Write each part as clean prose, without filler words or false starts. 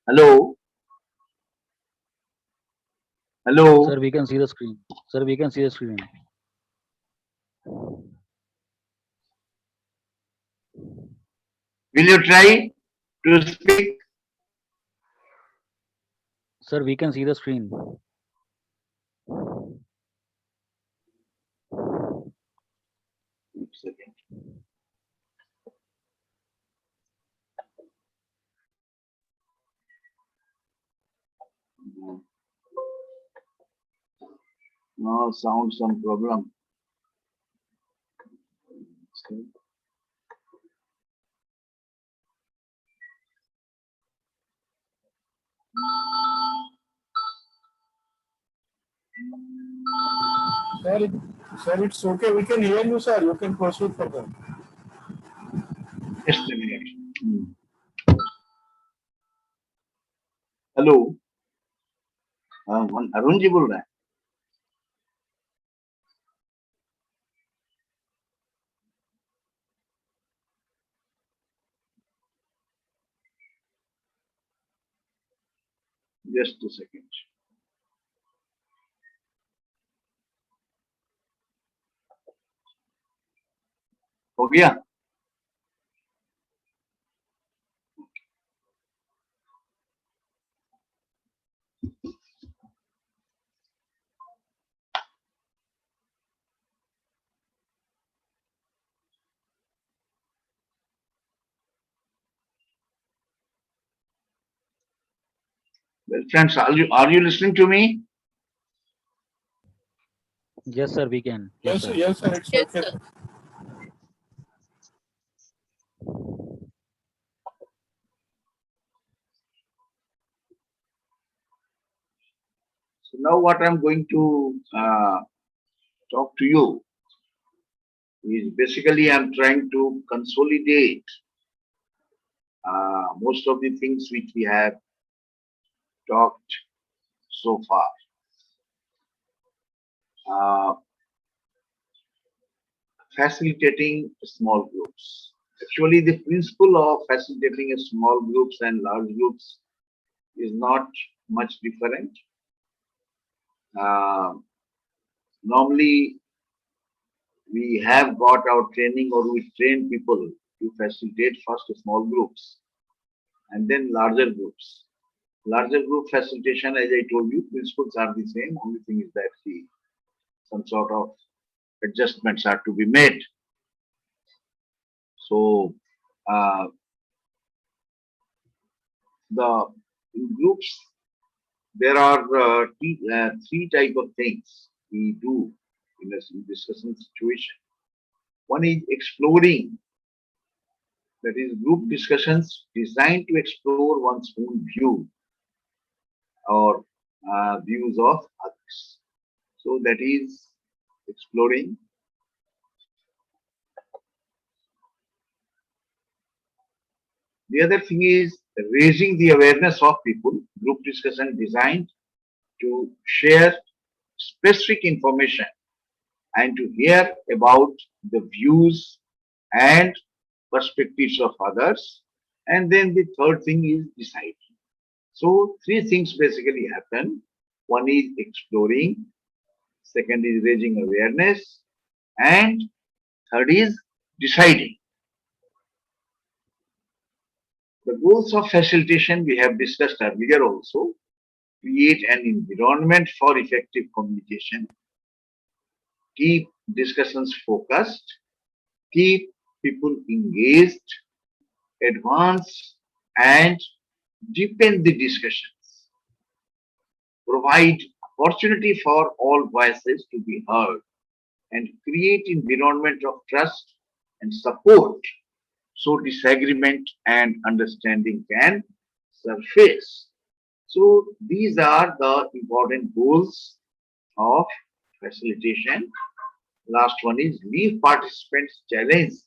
Hello? Sir, Hello? we can see the screen. Sir, we can see the screen. Will you try to speak? Sir, we can see the screen. Second. No, sound some problem. Sir, sir, it's okay. We can hear you, sir. You can proceed further. Just a minute. Hello Arun ji बोल रहे हैं just a second हो गया well friends are you listening to me Yes, sir, we can. Yes, sir. yes, sir. It's okay. Sir. so now what I'm going to talk to you is basically I'm trying to consolidate most of the things which we have talked so far. Facilitating small groups. Actually, the principle of facilitating a small groups and large groups is not much different. Normally, we have got our training or we train people to facilitate first small groups and then larger groups. Larger group facilitation, as I told you, principles are the same. Only thing is that some sort of adjustments are to be made. So, the in groups there are three type of things we do in a discussion situation. One is exploring, that is group discussions designed to explore one's own view or views of others. So that is exploring. The other thing is raising the awareness of people, group discussion designed to share specific information and to hear about the views and perspectives of others. And then the third thing is deciding. So three things basically happen. One is exploring, second is raising awareness, and third is deciding. The goals of facilitation we have discussed earlier also. Create an environment for effective communication, keep discussions focused, keep people engaged, advance and deepen the discussions, provide opportunity for all voices to be heard, and create environment of trust and support so disagreement and understanding can surface. So these are the important goals of facilitation. Last one is leave participants challenged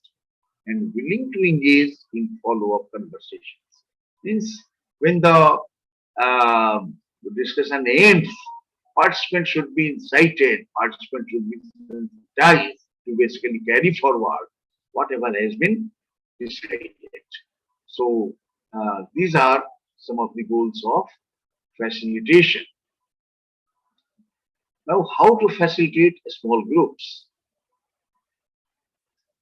and willing to engage in follow-up conversations. Means when the discussion ends, participants should be incited, participants should be sensitized to basically carry forward whatever has been decided. So these are some of the goals of facilitation. Now, how to facilitate small groups?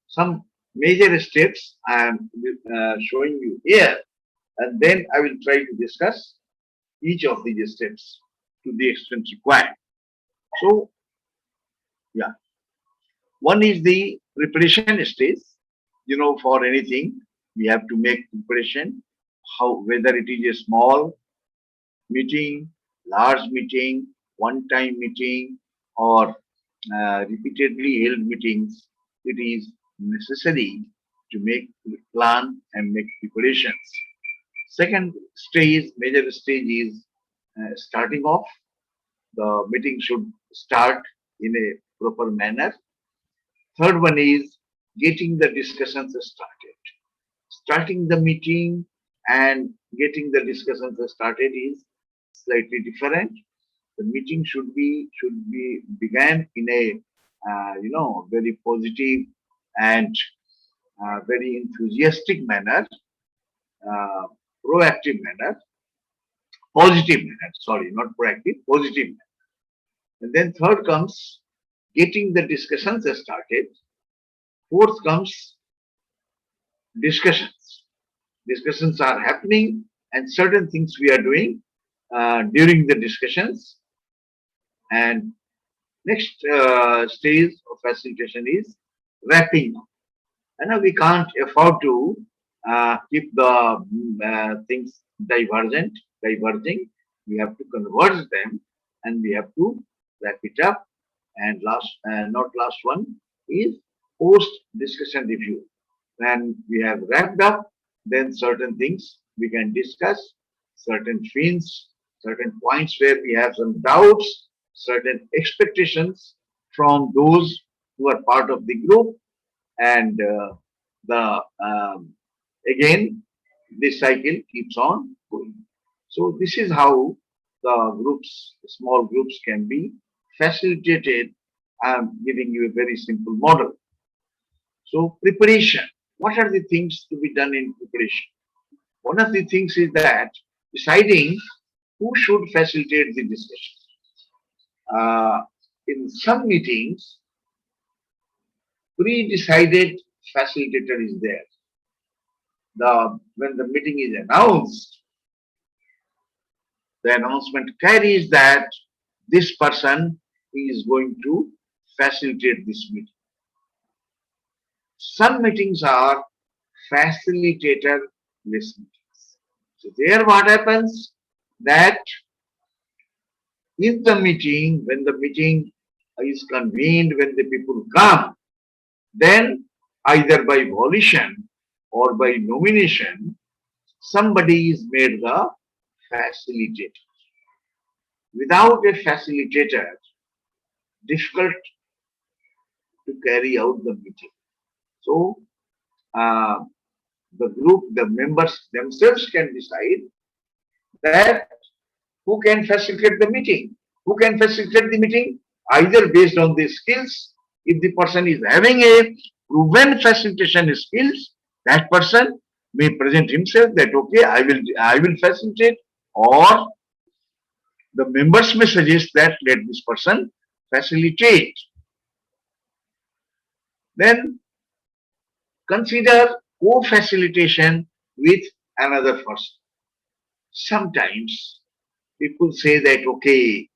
Some major steps I am showing you here, and then I will try to discuss each of these steps to the extent required. So, yeah, one is the preparation stage. You know, for anything, we have to make preparation. How, whether it is a small meeting, large meeting, one-time meeting, or repeatedly held meetings, it is necessary to make plan and make preparations. Second stage, major stage is starting off. The meeting should start in a proper manner. Third one is getting the discussions started. Starting the meeting and getting the discussions started is slightly different. The meeting should be began in a very positive and very enthusiastic manner, uh, proactive manner, positive manner. Sorry, not proactive, positive manner. And then third comes getting the discussions started. Fourth comes discussions. Discussions are happening, and certain things we are doing during the discussions. And next stage of facilitation is wrapping up. And now we can't afford to keep the things diverging. We have to converge them, and we have to wrap it up. And not last one, is post discussion review. When we have wrapped up, then certain things we can discuss, certain themes, certain points where we have some doubts, certain expectations from those who are part of the group, and the again this cycle keeps on going. So this is how the groups, small groups, can be facilitated. I'm giving you a very simple model. So preparation. What are the things to be done in preparation? One of the things is that deciding who should facilitate the discussion. In some meetings, pre-decided facilitator is there. When the meeting is announced, the announcement carries that this person is going to facilitate this meeting. Some meetings are facilitator-less meetings. So there what happens, that in the meeting, when the meeting is convened, when the people come, then either by volition or by nomination, somebody is made the facilitator. Without a facilitator, difficult to carry out the meeting. So uh, the group, the members themselves can decide that who can facilitate the meeting. Who can facilitate the meeting? Either based on the skills. If the person is having a proven facilitation skills, that person may present himself that okay, I will facilitate, or the members may suggest that let this person facilitate. Then consider co-facilitation with another person. Sometimes people say that okay,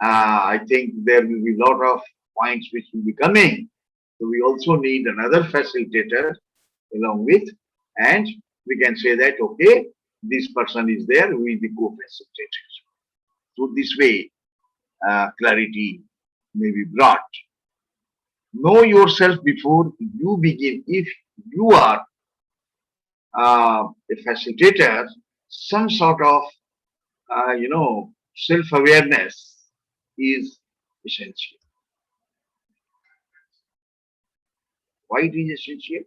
I think there will be a lot of points which will be coming. So we also need another facilitator along with, and we can say that okay, this person is there who is the co-facilitator. So this way, clarity may be brought. Know yourself before you begin. If you are a facilitator, some sort of self-awareness is essential. Why it is essential?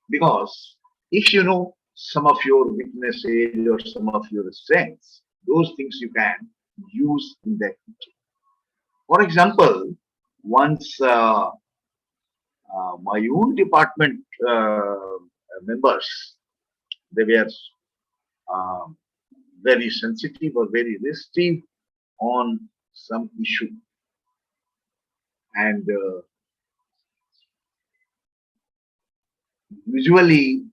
Because if you know some of your weaknesses or some of your strengths, those things you can use in that meeting. For example, once my own department members, they were um, very sensitive or very restive on some issue. And usually,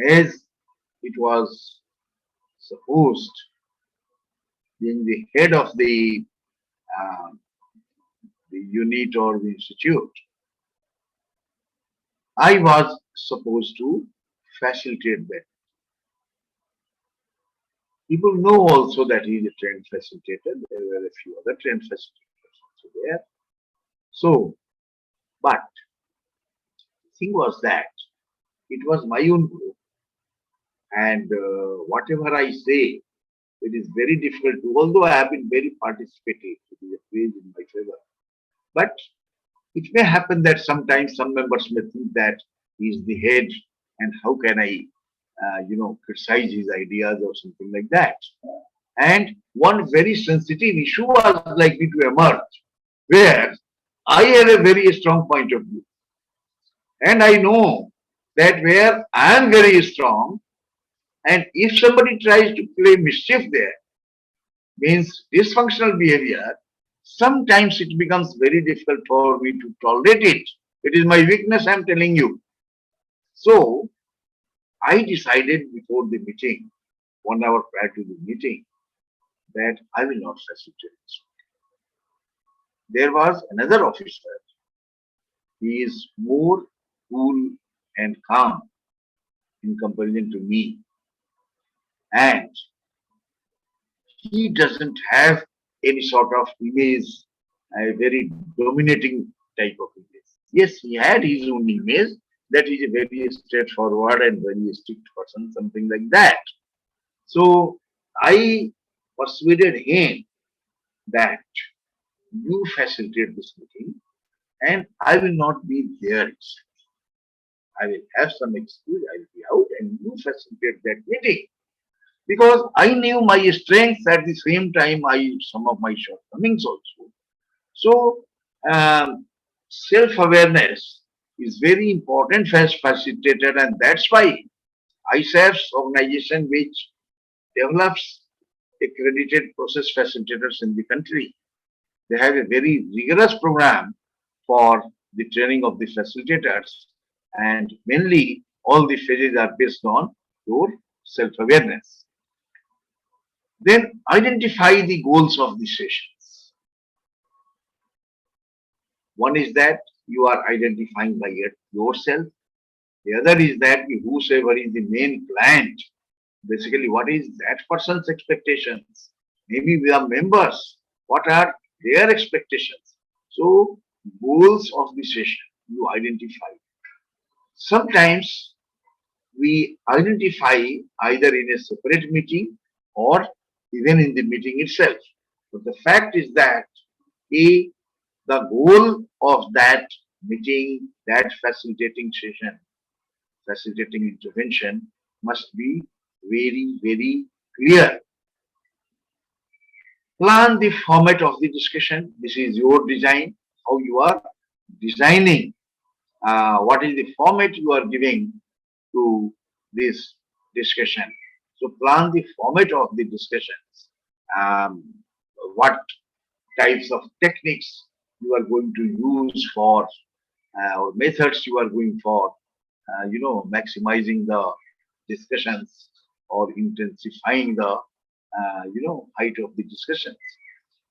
as it was supposed, being the head of uh, the unit or the institute, I was supposed to facilitate that. People know also that he is a trained facilitator. There were a few other trained facilitators also there. So, but the thing was that it was my own group, and whatever I say, it is very difficult to, although I have been very participative, it is a praise in my favor. But it may happen that sometimes some members may think that he is the head and how can I, criticize his ideas or something like that. And one very sensitive issue was likely to emerge where I had a very strong point of view. And I know that where I am very strong, and if somebody tries to play mischief there, means dysfunctional behavior, sometimes it becomes very difficult for me to tolerate it. It is my weakness, I am telling you. So, I decided before the meeting, 1 hour prior to the meeting, that I will not facilitate this. There was another officer. He is more cool and calm in comparison to me. And he doesn't have any sort of image, a very dominating type of image. Yes, he had his own image that is a very straightforward and very strict person, something like that. So I persuaded him that you facilitate this meeting and I will not be there. I will have some excuse, I will be out and you facilitate that meeting. Because I knew my strengths at the same time, some of my shortcomings also. So, self-awareness is very important for facilitator, and that's why ISAF's organization, which develops accredited process facilitators in the country, they have a very rigorous program for the training of the facilitators, and mainly all the phases are based on your self-awareness. Then identify the goals of the sessions. One is that you are identifying by yourself. The other is that whosoever is the main client, basically what is that person's expectations. Maybe we are members. What are their expectations? So goals of the session you identify. Sometimes we identify either in a separate meeting or even in the meeting itself. But the fact is that the goal of that meeting, that facilitating session, facilitating intervention must be very, very clear. Plan the format of the discussion. This is your design, how you are designing, what is the format you are giving to this discussion. So plan the format of the discussions. What types of techniques you are going to use for, or methods you are going for, maximizing the discussions or intensifying the, height of the discussions.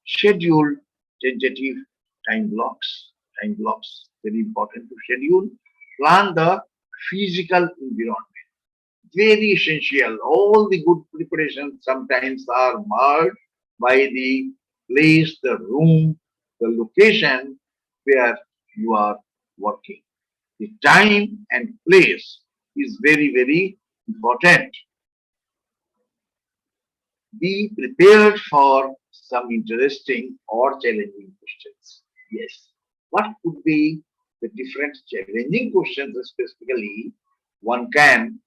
Schedule tentative time blocks. Time blocks, very important to schedule. Plan the physical environment. Very essential. All the good preparations sometimes are marred by the place, the room, the location where you are working. The time and place is very, very important. Be prepared for some interesting or challenging questions. Yes. What could be the different challenging questions specifically one can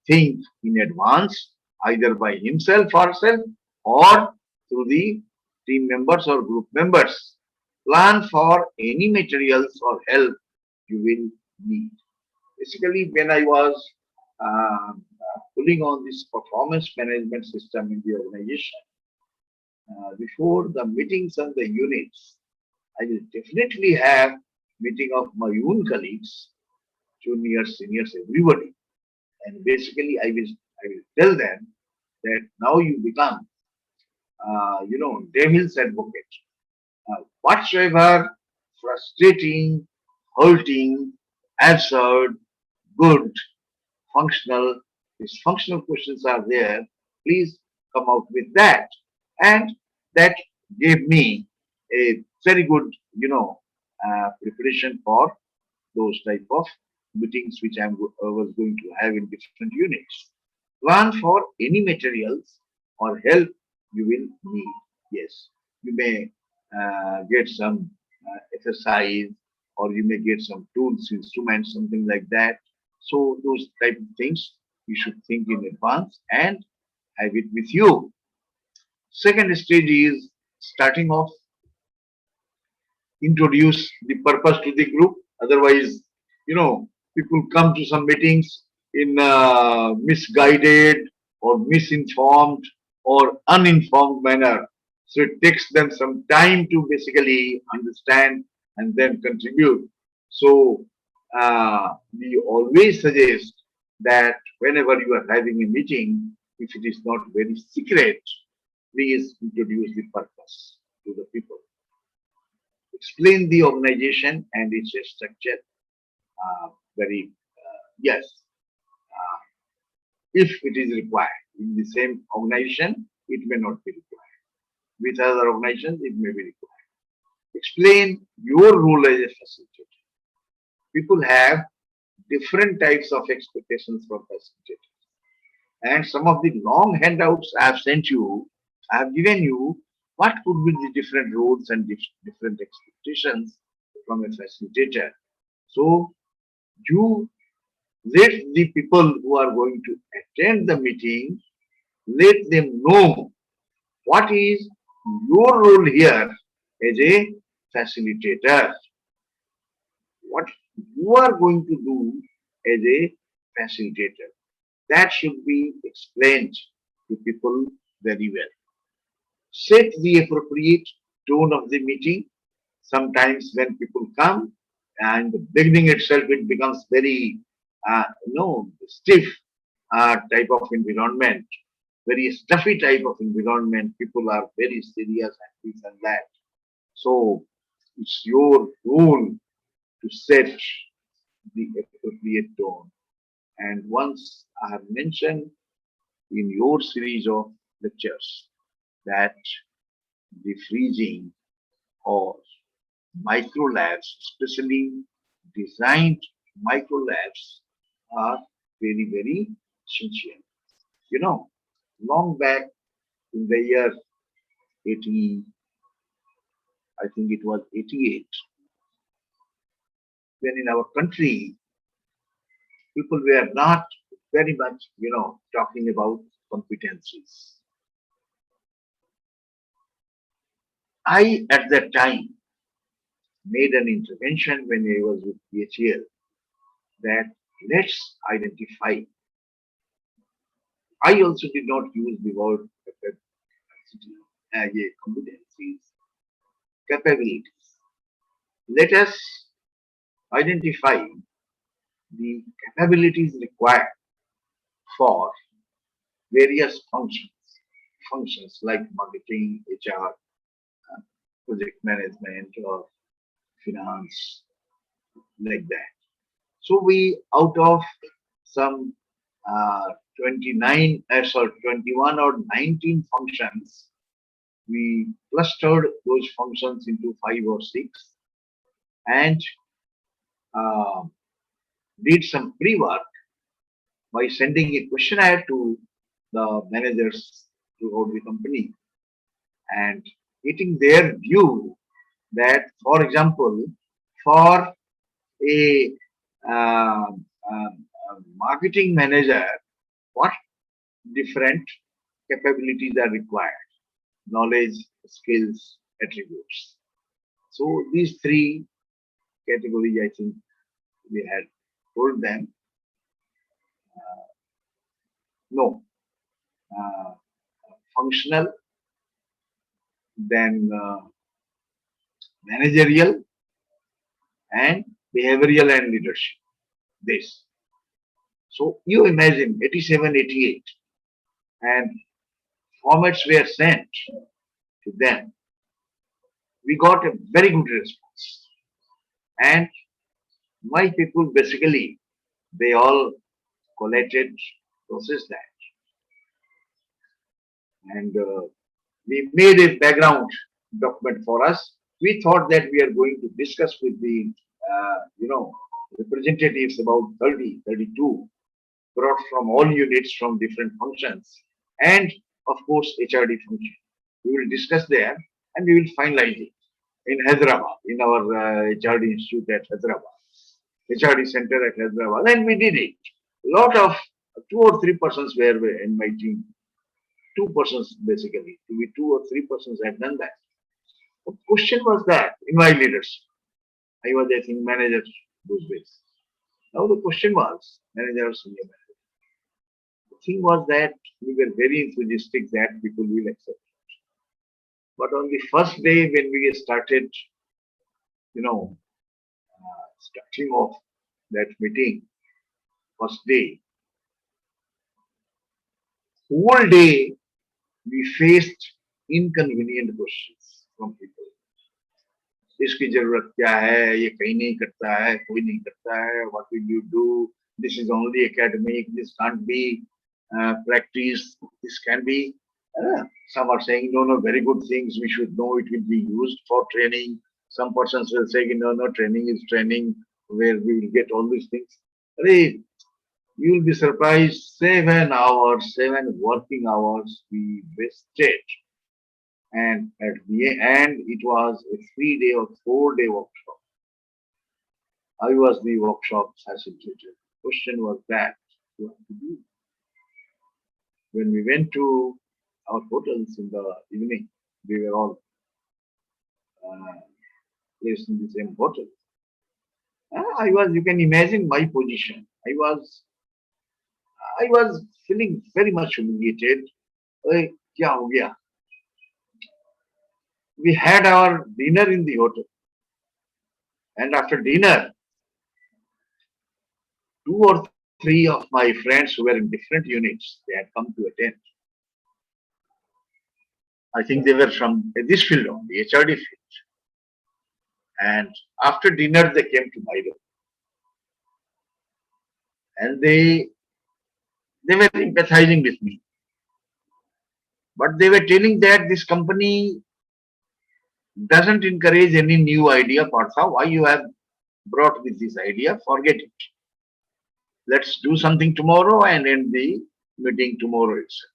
think in advance, either by himself or herself or through the team members or group members. Plan for any materials or help you will need. Basically, when I was pulling on this performance management system in the organization, before the meetings on the units, I will definitely have meeting of my own colleagues, juniors, seniors, everybody. And basically, I will tell them that now you become, devil's advocate. Whatsoever frustrating, hurting, absurd, good, functional, dysfunctional questions are there, please come out with that. And that gave me a very good, preparation for those type of meetings which I was going to have in different units. Plan for any materials or help you will need. Yes, you may get some exercise, or you may get some tools, instruments, something like that. So those type of things you should think in advance and have it with you. Second stage is starting off, introduce the purpose to the group. Otherwise, people come to some meetings in misguided or misinformed or uninformed manner. So it takes them some time to basically understand and then contribute. So we always suggest that whenever you are having a meeting, if it is not very secret, please introduce the purpose to the people. Explain the organization and its structure very yes, uh, if it is required. In the same organization, it may not be required. With other organizations, it may be required. Explain your role as a facilitator. People have different types of expectations from facilitators. And some of the long handouts I have sent you, I have given you what could be the different roles and different expectations from a facilitator. So you let the people who are going to attend the meeting, let them know what is your role here as a facilitator, what you are going to do as a facilitator. That should be explained to people very well. Set the appropriate tone of the meeting. Sometimes when people come and the beginning itself it becomes very stiff type of environment, very stuffy type of environment. People are very serious and this and that. So it's your role to set the appropriate tone. And once I have mentioned in your series of lectures that the freezing or micro labs, especially designed micro labs, are very, very essential. You know, long back in the year 80, I think it was 88, when in our country, people were not very much, talking about competencies. I, at that time, made an intervention when I was with PHL that let's identify. I also did not use the word capacity, competencies, capabilities. Let us identify the capabilities required for various functions like marketing, HR, project management, or finance, like that. So we, out of some 21 or 19 functions, we clustered those functions into 5 or 6 and uh, did some pre-work by sending a questionnaire to the managers throughout the company and getting their view that, for example, for a marketing manager, what different capabilities are required: knowledge, skills, attributes. So these 3 categories, I think, we had told them, no, uh, functional, then managerial, and behavioral and leadership. This. So you imagine 87, 88, and formats were sent to them. We got a very good response. And my people basically, they all collated, processed that. And we made a background document for us. We thought that we are going to discuss with the, representatives about 30, 32, brought from all units from different functions, and of course HRD function. We will discuss there and we will finalize it in Hyderabad, in our HRD institute at Hyderabad, HRD center at Hyderabad, and we did it. Lot of 2 or 3 persons were in my team. 2 persons basically, to be 2 or 3 persons had done that. The question was that in my leadership, I was, I think, manager those days. Now the question was, manager or senior manager. The thing was that we were very enthusiastic that people will accept. But on the first day when we started, starting off that meeting, first day, whole day we faced inconvenient questions from people. इसकी जरूरत क्या है, ये कहीं नहीं करता है, कोई नहीं करता है, what will you do, this is only academic, this can't be practice, this can be, some are saying no, very good things, we should know, it will be used for training. Some persons will say no, training is training, where we will get all these things. You will be surprised, 7 hours, 7 working hours we wasted. And at the end, it was a 3-day or 4-day workshop. I was the workshop facilitator. Question was that, what to do? When we went to our hotels in the evening, we were all placed in the same hotel. You can imagine my position. I was feeling very much humiliated. Kya ho gaya? We had our dinner in the hotel. And after dinner, 2 or 3 of my friends who were in different units, they had come to attend. I think they were from this field only, HRD field. And after dinner, they came to my room. And they were empathizing with me. But they were telling that this company doesn't encourage any new idea, Partha. Why you have brought this idea? Forget it. Let's do something tomorrow and end the meeting tomorrow itself.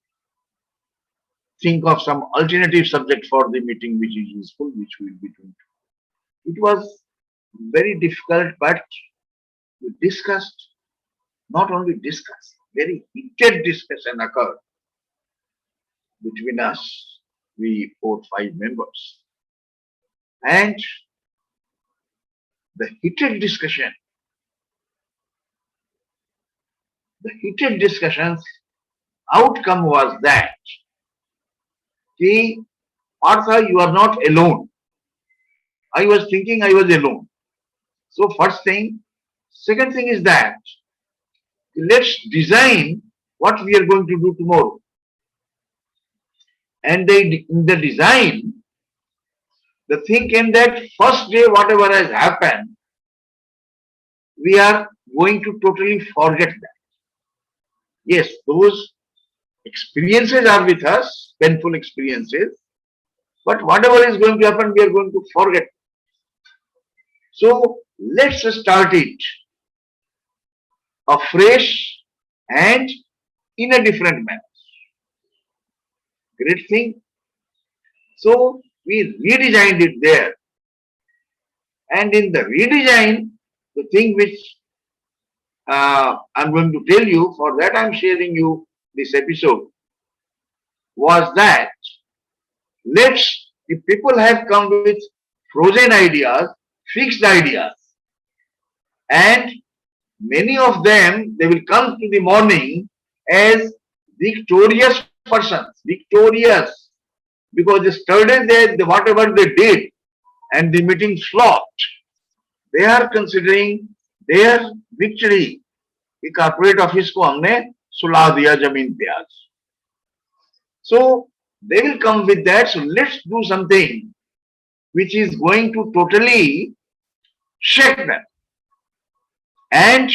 Think of some alternative subject for the meeting which is useful, which we will be doing. It was very difficult, but we discussed, not only discussed, very heated discussion occurred between us, we 4 or 5 members. And the heated discussions, outcome was that, Partha, you are not alone. I was thinking I was alone. So first thing. Second thing is that, let's design what we are going to do tomorrow. And in the design, the thing came that first day, whatever has happened, we are going to totally forget that. Yes, those experiences are with us, painful experiences, but whatever is going to happen, we are going to forget. So let's start it afresh and in a different manner. Great thing. So we redesigned it there. And in the redesign, the thing which I'm going to tell you, for that I'm sharing you this episode, was that if people have come with frozen ideas, fixed ideas, and many of them, they will come to the morning as victorious persons, victorious, because yesterday whatever they did and the meeting flopped, they are considering their victory. कि corporate office को हमने सुला दिया जमीन पे आज. So they will come with that. So let's do something which is going to totally shake them. And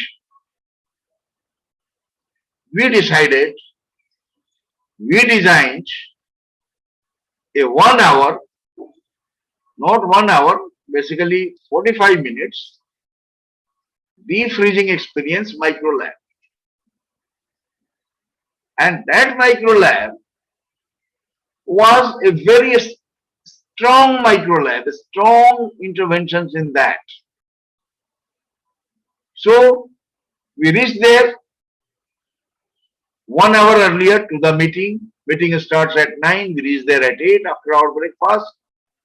we decided, we designed a 1 hour, not 1 hour, basically 45 minutes, deep freezing experience micro lab. And that micro lab was a very strong micro lab, strong interventions in that. So we reached there 1 hour earlier to the meeting. Meeting starts at 9. We reach there at 8 after our breakfast.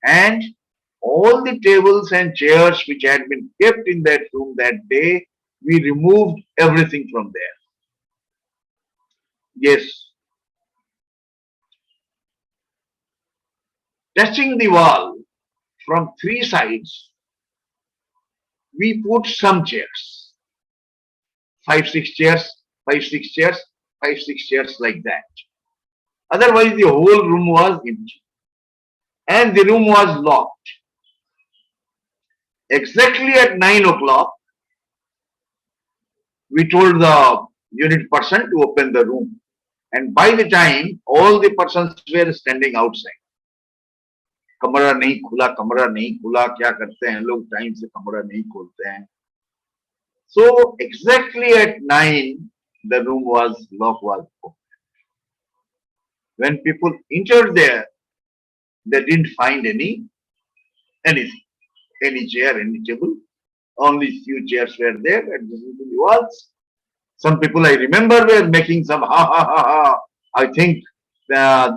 And all the tables and chairs which had been kept in that room that day, we removed everything from there. Yes. Touching the wall from 3 sides, we put some chairs. 5, 6 chairs, 5, 6 chairs, 5, 6 chairs like that. Otherwise, the whole room was empty. And the room was locked. Exactly at 9 o'clock, we told the unit person to open the room. And by the time, all the persons were standing outside. कमरा नहीं खुला, क्या करते हैं लोग time से कमरा नहीं खोलते हैं. So exactly at 9, the room lock was open. When people entered there, they didn't find anything, any chair, any table. Only few chairs were there adjacent to the walls. Some people I remember were making some ha ha ha ha. I think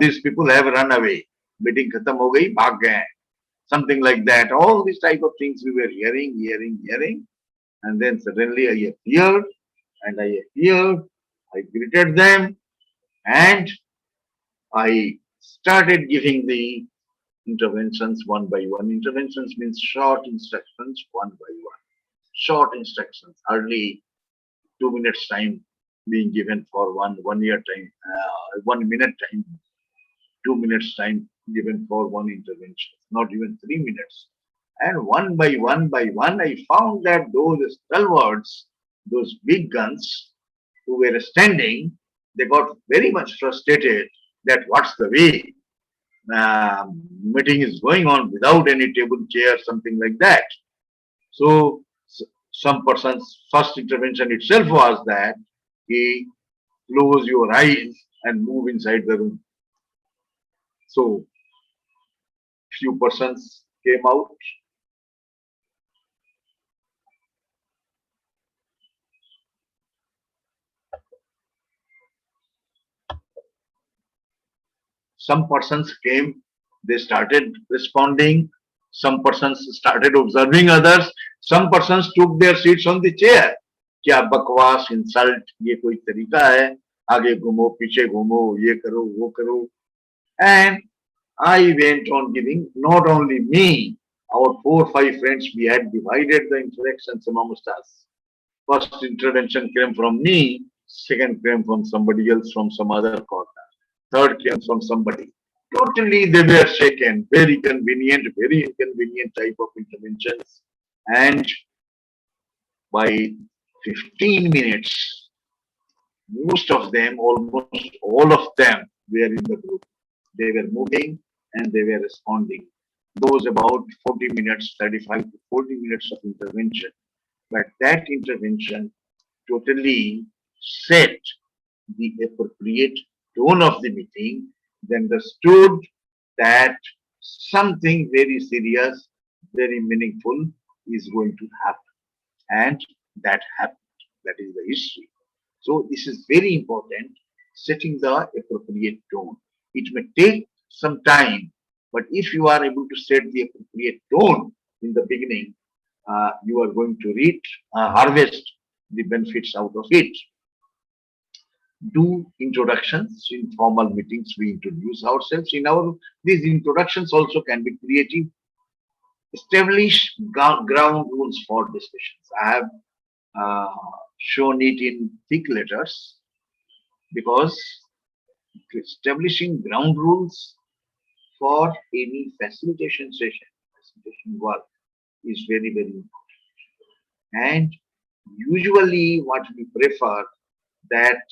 these people have run away. Meeting khatam ho gayi, bhag gaye. Something like that. All these type of things we were hearing. And then suddenly I appeared. I greeted them. And I started giving the interventions one by one. Interventions means short instructions one by one. Short instructions. Hardly 2 minutes time being given for 1 year time, 1 minute time, 2 minutes time given for one intervention, not even 3 minutes. And one by one, I found that those stalwarts, those big guns who were standing, they got very much frustrated that what's the way meeting is going on without any table, chair, something like that. So some person's first intervention itself was that he close your eyes and move inside the room. So few persons came out. Some persons came, they started responding. Some persons started observing others. Some persons took their seats on the chair. क्या बकवास insult ये कोई तरीका है आगे घूमो पीछे घूमो ये करो वो करो. And I went on giving, not only me, our 4 or 5 friends, we had divided the interactions amongst us. First intervention came from me, second came from somebody else from some other corner, third came from somebody. Totally they were shaken, very inconvenient type of interventions. And by 15 minutes, most of them, almost all of them were in the group. They were moving and they were responding. Those about 40 minutes, 35 to 40 minutes of intervention. But that intervention totally set the appropriate tone of the meeting. They understood that something very serious, very meaningful is going to happen. And that happened. That is the history. So this is very important, setting the appropriate tone. It may take some time, but if you are able to set the appropriate tone in the beginning, you are going to harvest the benefits out of it. Do introductions in formal meetings. We introduce ourselves. These introductions also can be creative. Establish ground rules for discussions. I have uh, shown it in thick letters because establishing ground rules for any facilitation work is very, very important. And usually what we prefer that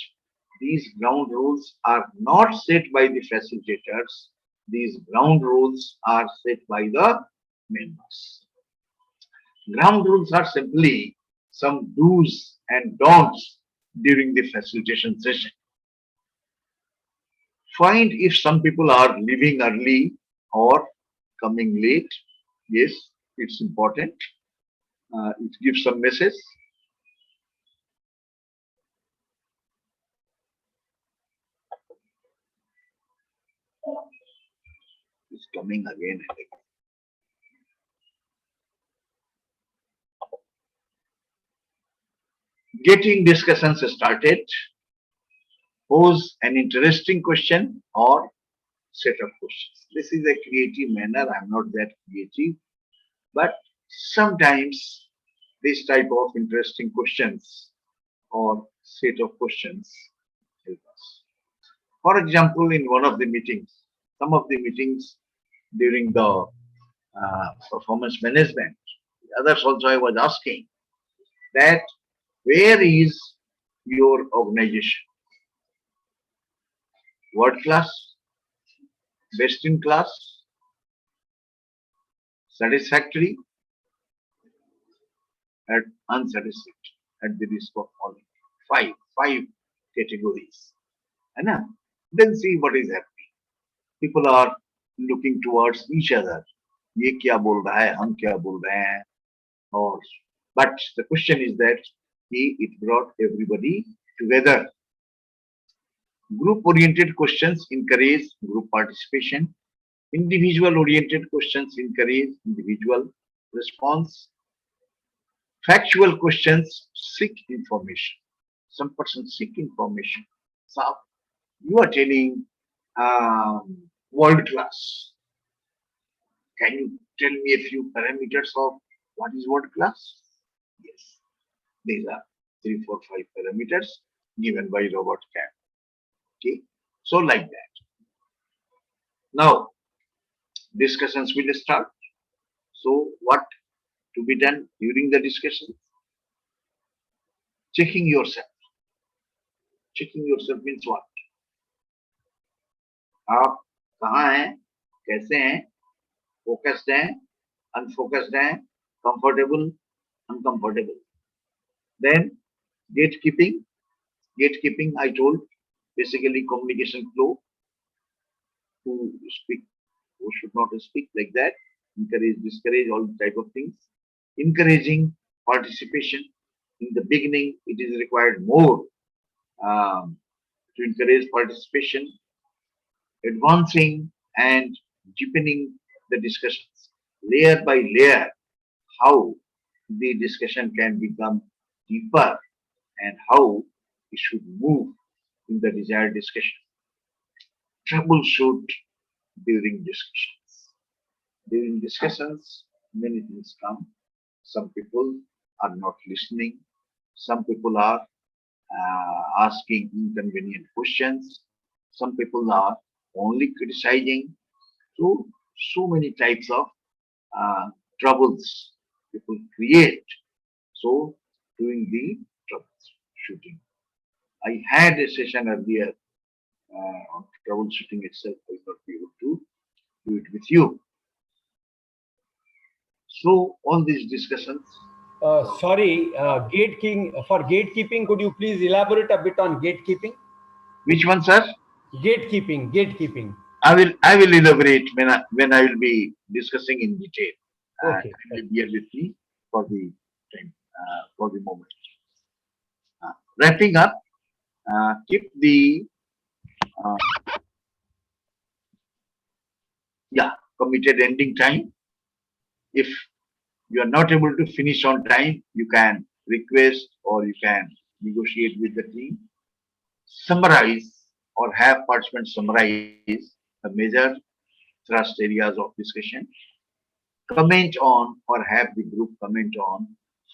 these ground rules are not set by the facilitators. These ground rules are set by the members. Ground rules are simply some do's and don'ts during the facilitation session. Find if some people are leaving early or coming late. Yes, it's important. It gives some message. It's coming again and again. Getting discussions started. Pose an interesting question or set of questions. This is a creative manner. I'm not that creative, but sometimes this type of interesting questions or set of questions help us. For example, in one of the meetings, some of the meetings during the performance management, the others also I was asking that where is your organization? World class, best in class, satisfactory, and unsatisfactory at the risk of falling. Five categories. And then see what is happening. People are looking towards each other. ये क्या बोल रहा है, हम क्या बोल रहे हैं, और but the question is that it brought everybody together. Group-oriented questions encourage group participation. Individual-oriented questions encourage individual response. Factual questions seek information. Some person seek information. So you are telling world class. Can you tell me a few parameters of what is world class? Yes, these are 3, 4, 5 parameters given by Robert Camp. Okay, so like that. Now discussions will start. So what to be done during the discussion? Checking yourself. Checking yourself means what? आप कहाँ हैं, कैसे हैं, focused हैं, unfocused हैं, comfortable, uncomfortable. Then gatekeeping. Gatekeeping, I told, basically communication flow. Who speak, who should not speak, like that. Encourage, discourage, all type of things. Encouraging participation. In the beginning, it is required more to encourage participation. Advancing and deepening the discussions layer by layer, how the discussion can become deeper and how it should move in the desired discussion. Troubleshoot during discussions. During discussions, many things come. Some people are not listening. Some people are asking inconvenient questions. Some people are only criticizing. So many types of troubles people create. So doing the troubleshooting. I had a session earlier on troubleshooting itself. I will not be able to do it with you. So all these discussions. Sorry, gatekeeping, could you please elaborate a bit on gatekeeping? Which one, sir? Gatekeeping. I will elaborate when I will be discussing in detail. Okay. Kindly bear with me for the time, for the moment. Wrapping up, keep the committed ending time. If you are not able to finish on time, you can request or you can negotiate with the team, summarize or have participants summarize the major thrust areas of discussion, comment on or have the group comment on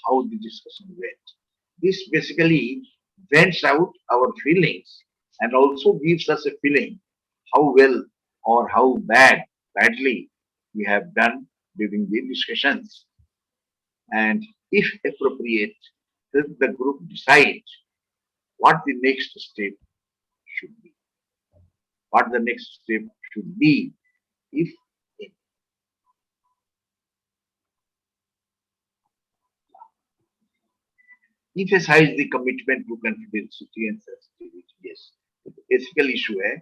how the discussion went. This basically vents out our feelings and also gives us a feeling how well or how badly we have done during the discussions. And if appropriate, let the group decide what the next step should be. What the next step should be if emphasize the commitment to confidentiality and sensitivity. Yes, ethical issue है.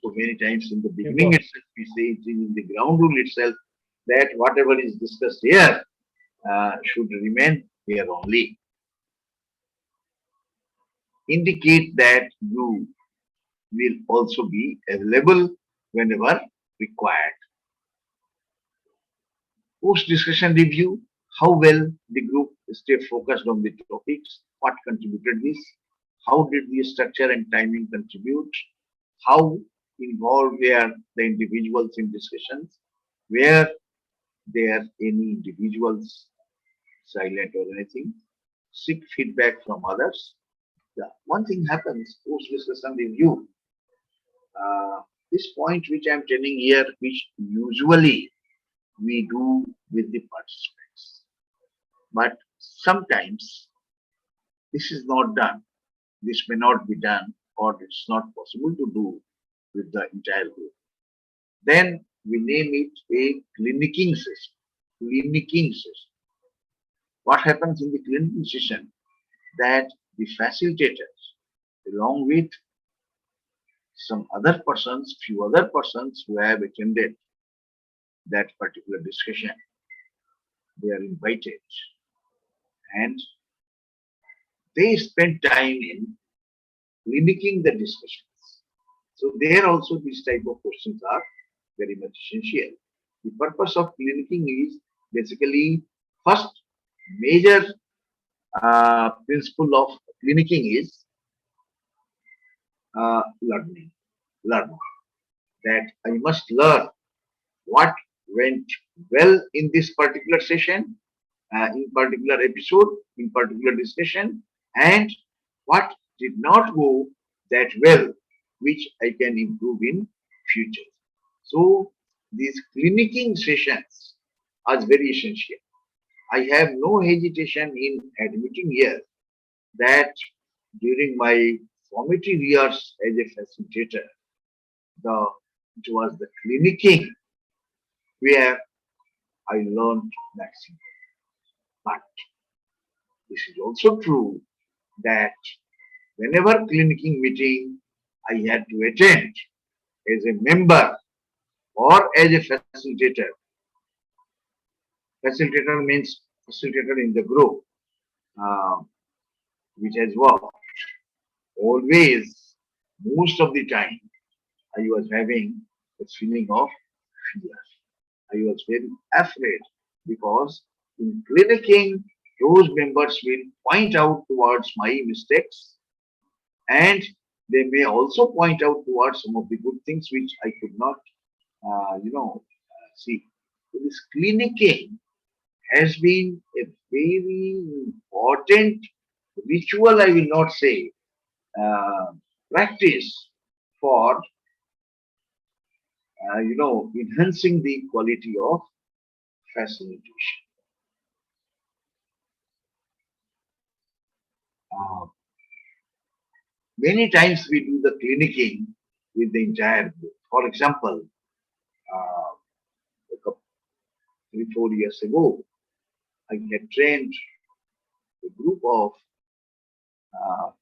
So many times in the beginning itself we say it is in the ground rule itself that whatever is discussed here should remain here only. Indicate that you will also be available whenever required. Post-discussion review, how well the group stayed focused on the topics, what contributed this, how did the structure and timing contribute, how involved were the individuals in discussions, were there any individuals silent or anything, seek feedback from others. Yeah, one thing happens post-discussion review. This point which I am telling here, which usually we do with the participants. But sometimes this is not done. This may not be done or it's not possible to do with the entire group. Then we name it a clinicking session. Clinicking session. What happens in the clinicking session? That the facilitators, along with some other persons, few other persons who have attended that particular discussion, they are invited and they spend time in clinicking the discussions. So there also these type of questions are very much essential. The purpose of clinicking is basically first major principle of clinicking is learning. Learn that I must learn what went well in this particular session, in particular episode, in particular discussion, and what did not go that well, which I can improve in future. So these clinicking sessions are very essential. I have no hesitation in admitting here that during my formative years as a facilitator, it was the clinicking where I learned maximum. But this is also true that whenever clinicking meeting I had to attend as a member or as a facilitator, facilitator means facilitator in the group, uh, which has worked. Always, most of the time, I was having a feeling of fear. I was very afraid because in clinicking, those members will point out towards my mistakes and they may also point out towards some of the good things which I could not, see. So this clinicking has been a very important ritual, I will not say, uh, practice for, enhancing the quality of facilitation. Uh, Many times we do the clinicking with the entire group. For example, a couple, 3, 4 years ago, I had trained a group of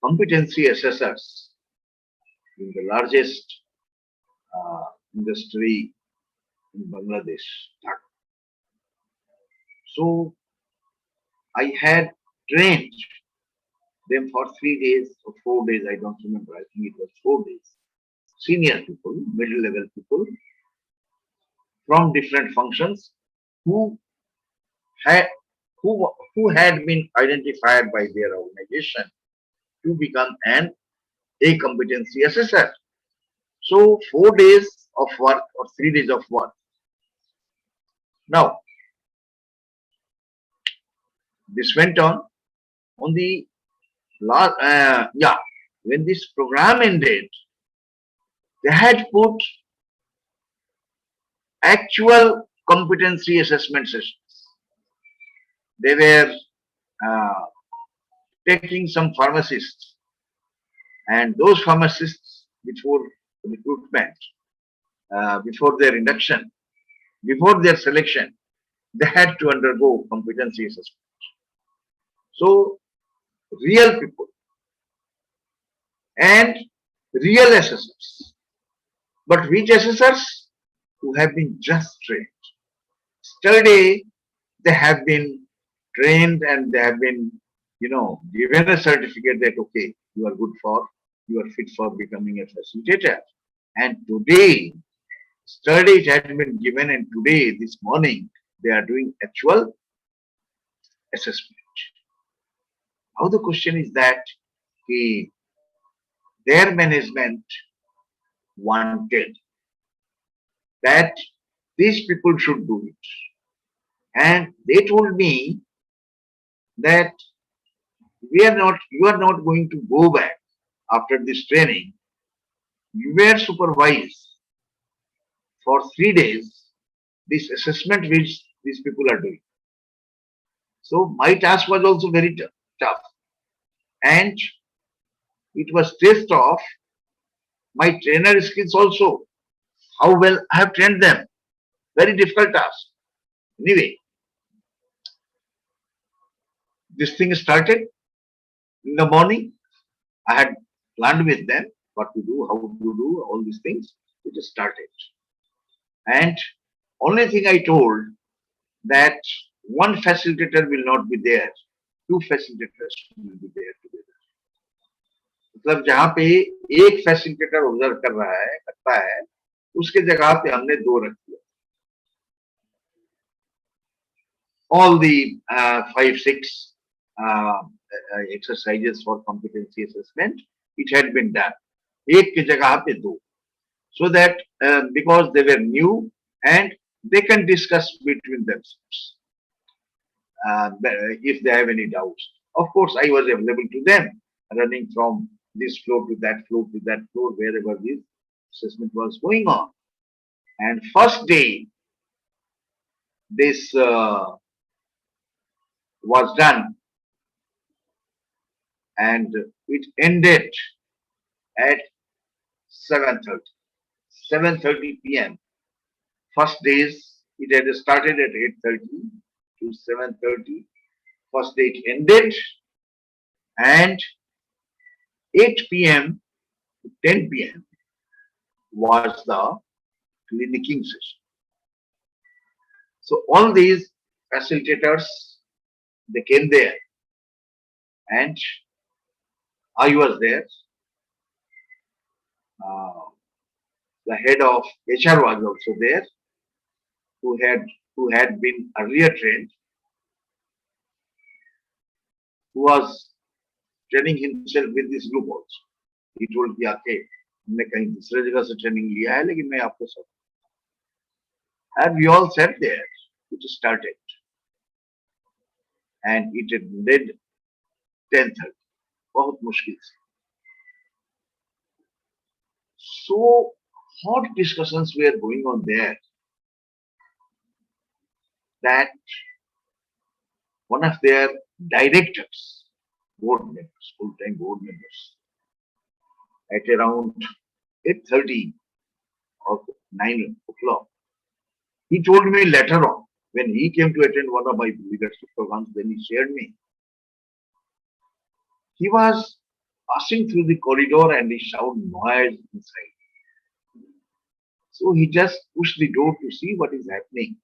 competency assessors in the largest industry in Bangladesh. Dhaka. So I had trained them for 3 days or 4 days, I don't remember, I think it was 4 days. Senior people, middle level people from different functions who had who had been identified by their organization to become an A competency assessor. So 4 days of work or 3 days of work. Now, this went on the last, when this program ended, they had put actual competency assessment sessions. They were uh, taking some pharmacists, and those pharmacists before recruitment, before their induction, before their selection, they had to undergo competency assessment. So, real people and real assessors. But which assessors? Who have been just trained. Yesterday, they have been trained and they have been, given a certificate that, okay, you are good for, you are fit for becoming a facilitator. And today, yesterday it had been given, and today, this morning, they are doing actual assessment. Now the question is that their management wanted that these people should do it. And they told me that you are not going to go back after this training. You were supervised for 3 days this assessment which these people are doing. So my task was also very tough. And it was test of my trainer skills also. How well I have trained them. Very difficult task. Anyway, this thing started in the morning. I had planned with them what to do, how to do, all these things. It started. And only thing I told that one facilitator will not be there. Two facilitators will be there together. मतलब जहाँ पे एक facilitator observe करता है, उसके जगह पे हमने दो रख दिया. All the 5-6 exercises for competency assessment, it had been done. एक के जगह पे दो. So that because they were new and they can discuss between themselves if they have any doubts. Of course, I was available to them, running from this floor to that floor to that floor, wherever this assessment was going on. And first day, this was done, and it ended at 7:30. 7:30 p.m. First days, it had started at 8:30 to 7:30. First day it ended, and 8 p.m. to 10 p.m. was the clinicking session. So all these facilitators, they came there, and I was there. The head of HR was also there, who had been earlier trained, who was training himself with this group also. He told कि आके हमने कहीं दूसरे जगह से training लिया है, लेकिन मैं आपको सब. And we all sat there. It started, and it ended 10:30. बहुत मुश्किल से. So hot discussions were going on there that one of their directors, board members, full-time board members, at around 8:30 or 9 o'clock, he told me later on, when he came to attend one of my leadership programs, then he shared me. He was passing through the corridor and he shouted noise inside. So he just pushed the door to see what is happening.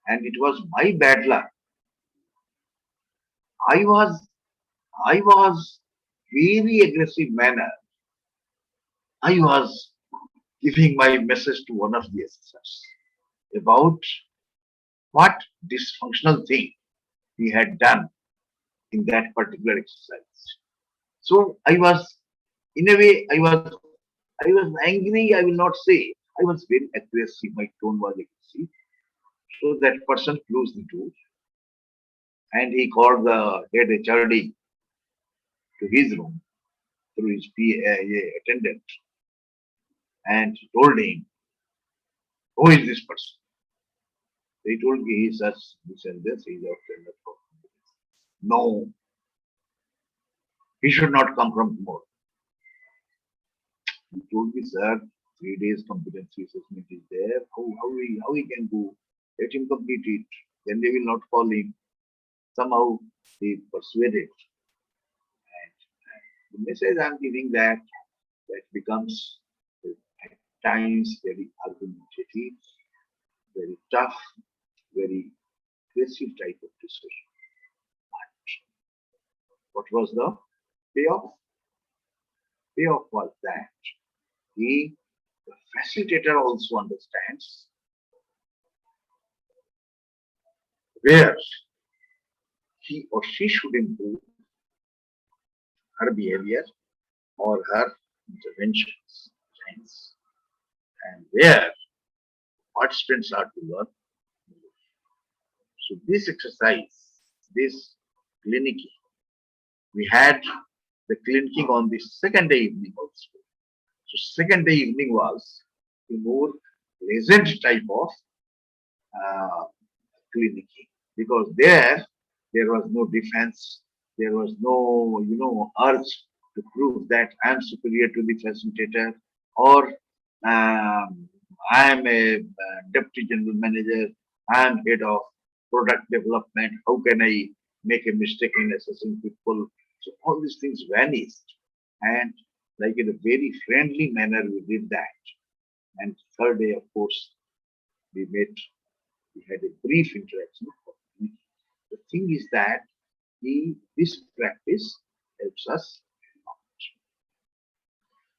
And it was my bad luck. I was very aggressive manner. I was giving my message to one of the assessors about what dysfunctional thing he had done in that particular exercise. So I was, in a way, I was angry, I will not say. I was very aggressive, my tone was aggressive. So that person closed the door and he called the head HRD to his room through his attendant and told him, who is this person? They told me he is such this and this, he is our friend of competence. No, he should not come from tomorrow. He told me, sir, 3 days competency assessment is there. How he can go? Let him complete it. Then they will not call him. Somehow he persuaded. And the message I am giving that becomes at times very argumentative, very tough, very aggressive type of discussion. But what was the payoff? Payoff was that the facilitator also understands where he or she should improve her behavior or her interventions, and where participants are to learn. So this exercise, this clinic, we had the clinic on the second day evening also. So second day evening was a more pleasant type of clinic because there was no defense, there was no urge to prove that I am superior to the facilitator or I am a deputy general manager, I am head of product development, how can I make a mistake in assessing people? So all these things vanished and like in a very friendly manner we did that. And third day, of course, we had a brief interaction. The thing is that this practice helps us.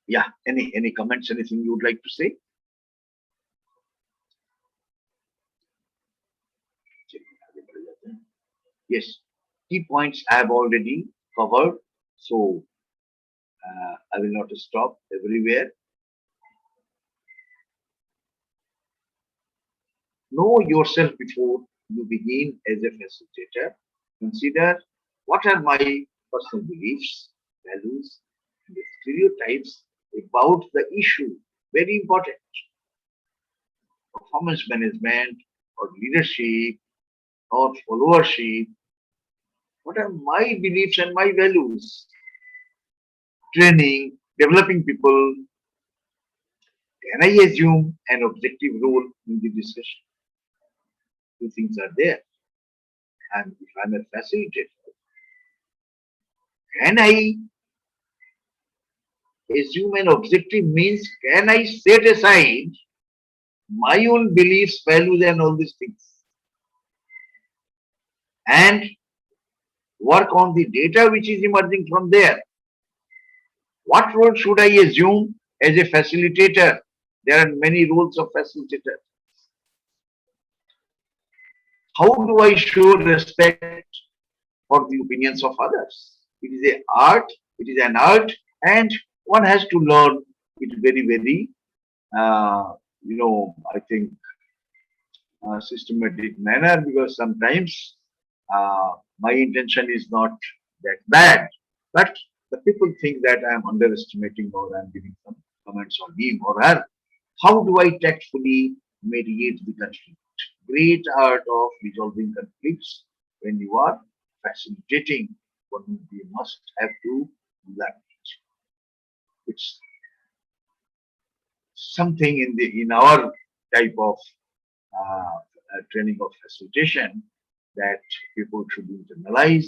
Yeah, any comments, anything you would like to say? Yes, key points I have already covered, so I will not stop everywhere. Know yourself before you begin as a facilitator. Consider what are my personal beliefs, values, and stereotypes about the issue. Very important. Performance management or leadership or followership. What are my beliefs and my values? Training, developing people. Can I assume an objective role in the discussion? Two things are there. And if I'm a facilitator, can I assume an objective means can I set aside my own beliefs, values, and all these things and work on the data which is emerging from there? What role should I assume as a facilitator? There are many roles of facilitator. How do I show respect for the opinions of others? It is an art, and one has to learn it very, very, I think, systematic manner because sometimes my intention is not that bad, but the people think that I am underestimating or I am giving some comments on him or her. How do I tactfully mediate the conflict? Great art of resolving conflicts when you are facilitating, what you must have to learn it. It's something in our type of training of facilitation that people should internalize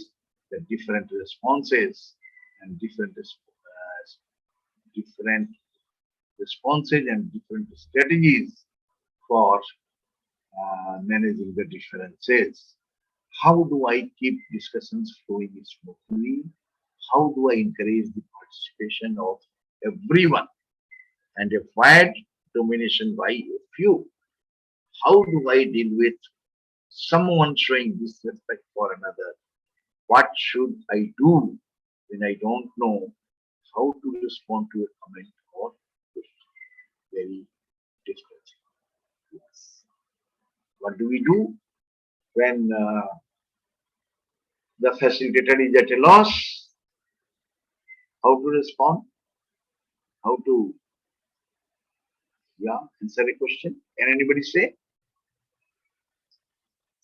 the different responses and different responses and different strategies for managing the differences. How do I keep discussions flowing smoothly? How do I encourage the participation of everyone and avoid domination by a few? How do I deal with someone showing disrespect for another. What should I do when I don't know how to respond to a comment or question? Very difficult. Yes. What do we do when the facilitator is at a loss? How to respond? How to answer a question? Can anybody say?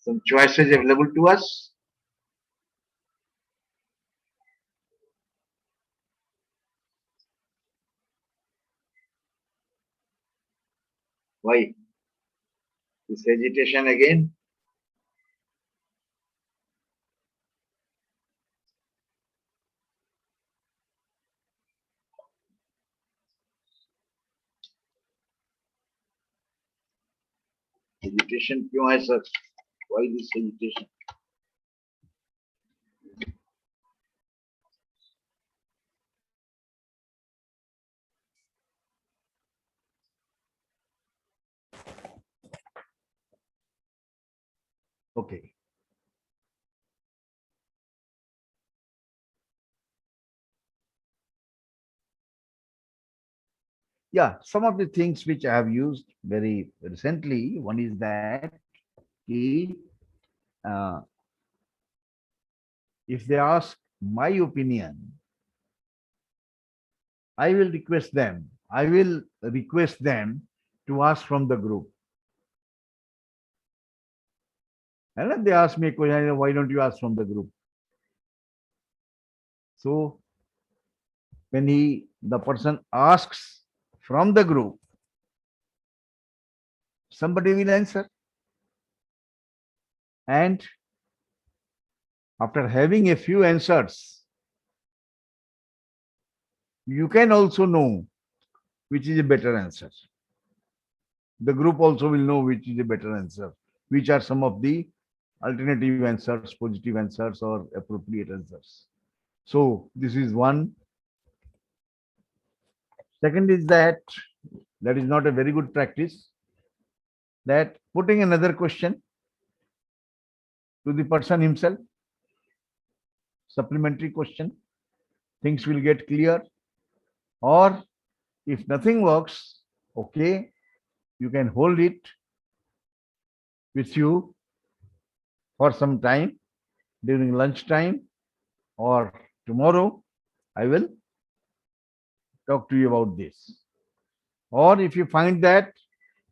Some choices available to us. Why? This hesitation again? Hesitation क्यों है sir? Why this hesitation? Okay. Yeah, some of the things which I have used very recently, one is that uh, if they ask my opinion, I will request them to ask from the group. And then they ask me a question, why don't you ask from the group? So when the person asks from the group, somebody will answer. And after having a few answers, you can also know which is a better answer. The group also will know which is a better answer, which are some of the alternative answers, positive answers, or appropriate answers. So this is one. Second is that is not a very good practice, that putting another question to the person himself, supplementary question, things will get clear. Or if nothing works, okay, you can hold it with you for some time during lunchtime, or tomorrow I will talk to you about this. Or if you find that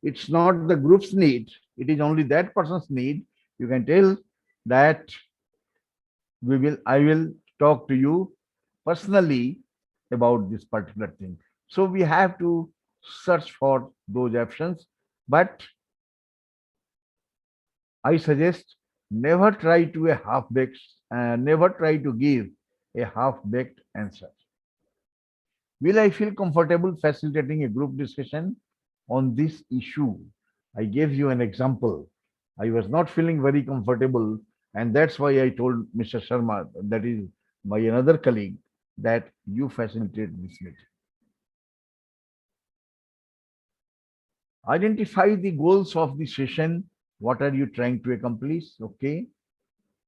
it's not the group's need, it is only that person's need, you can tell that I will talk to you personally about this particular thing. So we have to search for those options, but I suggest never try to never try to give a half-baked answer. Will I feel comfortable facilitating a group discussion on this issue? I gave you an example. I was not feeling very comfortable, and that's why I told Mr. Sharma, that is my another colleague, that you facilitate this meeting. Identify the goals of the session. What are you trying to accomplish? Okay.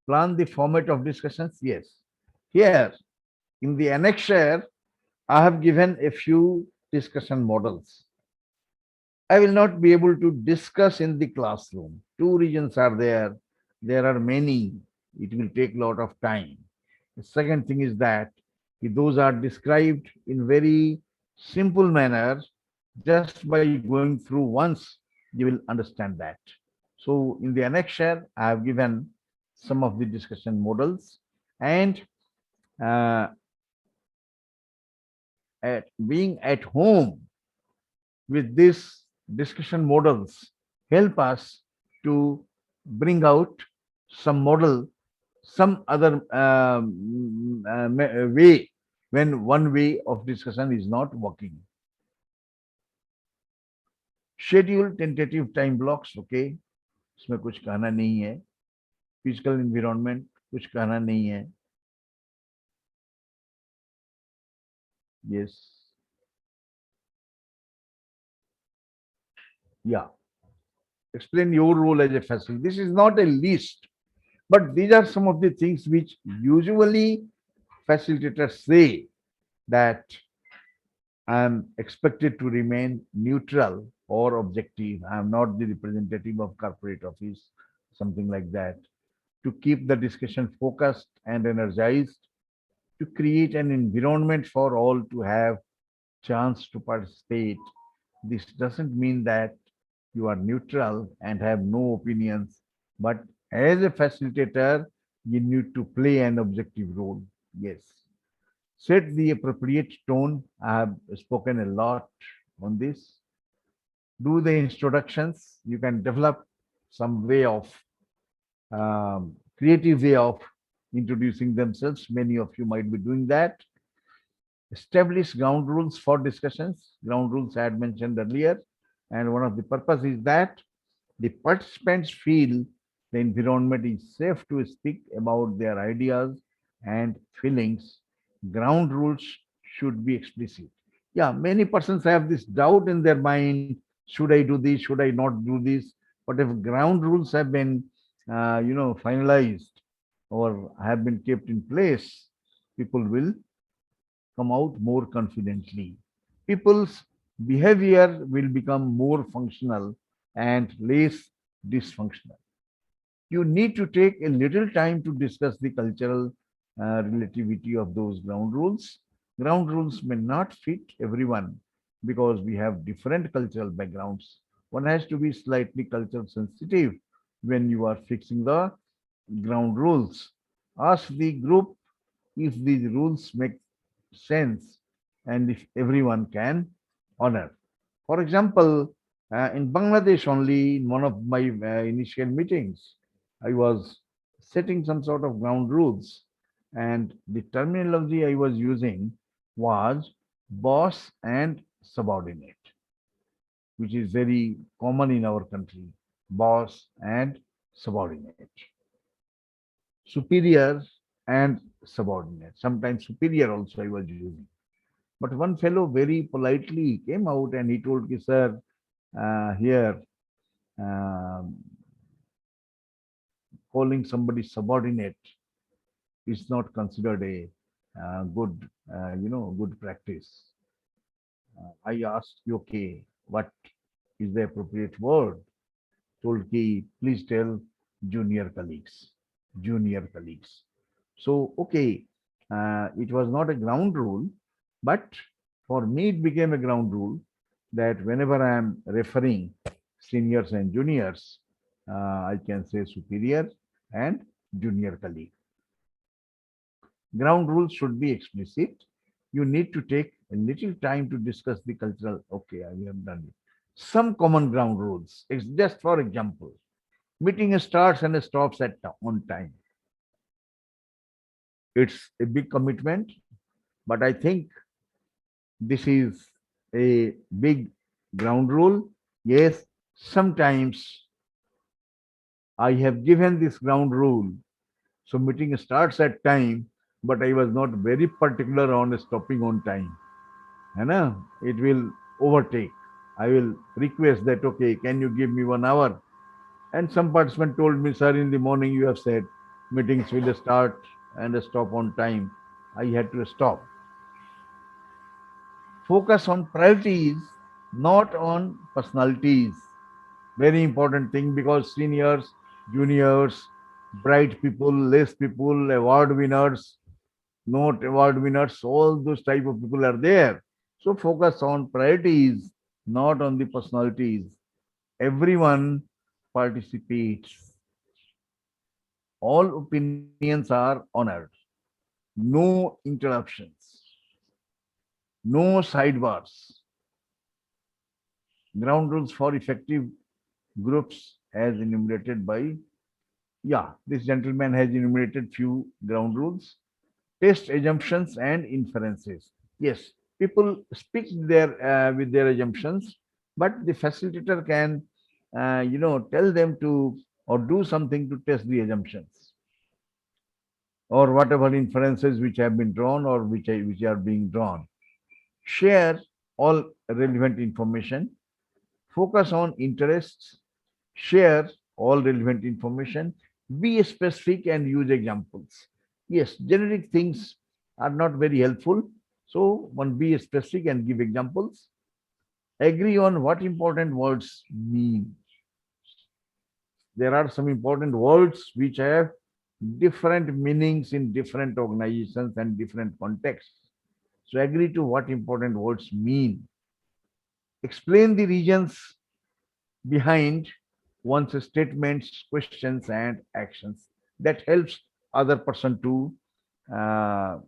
Plan the format of discussions. Yes. Here in the annexure, I have given a few discussion models. I will not be able to discuss in the classroom. Two reasons are there. There are many. It will take a lot of time. The second thing is that those are described in very simple manner. Just by going through once, you will understand that. So in the annexure, I have given some of the discussion models, and being at home with these discussion models help us to bring out some model, some other way, when one way of discussion is not working. Schedule tentative time blocks. Okay, इसमें कुछ कहना नहीं है. Physical environment कुछ कहना नहीं है. Yes. Yeah. explain your role as a facilitator. This is not a list, but these are some of the things which usually facilitators say, that I am expected to remain neutral or objective. I am not the representative of corporate office, something like that. To keep the discussion focused and energized, to create an environment for all to have chance to participate. This doesn't mean that you are neutral and have no opinions, but as a facilitator, you need to play an objective role. Yes. Set the appropriate tone. I have spoken a lot on this. Do the introductions. You can develop some way of creative way of introducing themselves. Many of you might be doing that. Establish ground rules for discussions. Ground rules I had mentioned earlier. And one of the purpose is that the participants feel the environment is safe to speak about their ideas and feelings. Ground rules should be explicit. Yeah, many persons have this doubt in their mind. Should I do this? Should I not do this? But if ground rules have been, finalized or have been kept in place, people will come out more confidently. People's behavior will become more functional and less dysfunctional. You need to take a little time to discuss the cultural relativity of those ground rules. Ground rules may not fit everyone because we have different cultural backgrounds. One has to be slightly culture sensitive when you are fixing the ground rules. Ask the group if these rules make sense and if everyone can honor. For example, in Bangladesh, only in one of my initial meetings, I was setting some sort of ground rules, and the terminology I was using was boss and subordinate, which is very common in our country. Boss and subordinate, superior and subordinate. Sometimes superior also I was using. But one fellow very politely came out and he told me, sir, here, um, calling somebody subordinate is not considered a good practice. I asked, okay, what is the appropriate word? Told ki, please tell junior colleagues, junior colleagues. So, okay, it was not a ground rule, but for me it became a ground rule that whenever I am referring seniors and juniors, I can say superior and junior colleague. Ground rules should be explicit. You need to take a little time to discuss the cultural. Okay, I have done it. Some common ground rules. It's just for example, meeting starts and stops at on time. It's a big commitment, but I think this is a big ground rule. Yes, sometimes I have given this ground rule. So meeting starts at time, but I was not very particular on stopping on time. You know, it will overtake. I will request that, okay, can you give me 1 hour? And some participant told me, sir, in the morning you have said meetings will start and stop on time. I had to stop. Focus on priorities, not on personalities. Very important thing because seniors, juniors, bright people, less people, award winners, not award winners, all those type of people are there. So focus on priorities, not on the personalities. Everyone participates. All opinions are honored. No interruptions. No sidebars. Ground rules for effective groups as enumerated by, yeah, this gentleman has enumerated few ground rules. Test assumptions and inferences. Yes, people speak their with their assumptions, but the facilitator can, tell them to or do something to test the assumptions or whatever inferences which have been drawn or which are being drawn. Share all relevant information. Focus on interests Share all relevant information. Be specific and use examples. Yes, generic things are not very helpful. So one be specific and give examples. Agree on what important words mean. There are some important words which have different meanings in different organizations and different contexts. So agree to what important words mean. Explain the reasons behind one's statements, questions, and actions. That helps other person to uh,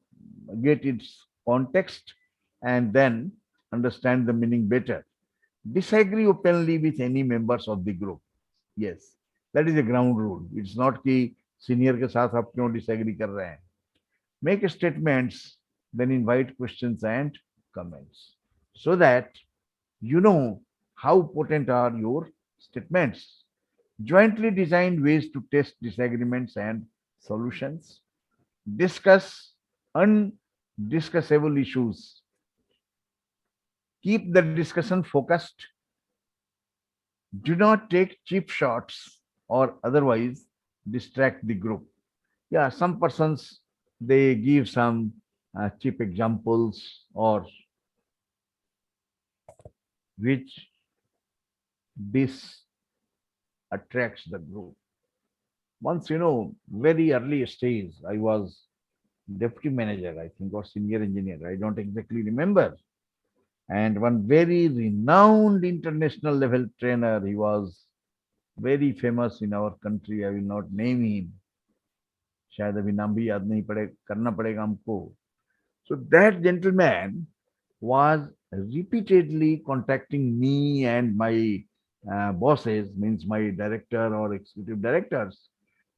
get its context and then understand the meaning better. Disagree openly with any members of the group. Yes, that is a ground rule. It's not कि senior के साथ आप क्यों disagree कर रहे हैं. Make statements, then invite questions and comments so that you know how potent are your statements. Jointly design ways to test disagreements and solutions. Discuss undiscussable issues. Keep the discussion focused. Do not take cheap shots or otherwise distract the group. Yeah, some persons they give some cheap examples or which this attracts the group. Once, very early stage, I was deputy manager, I think, or senior engineer. I don't exactly remember. And one very renowned international level trainer, he was very famous in our country. I will not name him. शायद अभी नाम भी याद नहीं पड़े करना पड़ेगा हमको. So that gentleman was repeatedly contacting me and my bosses, means my director or executive directors,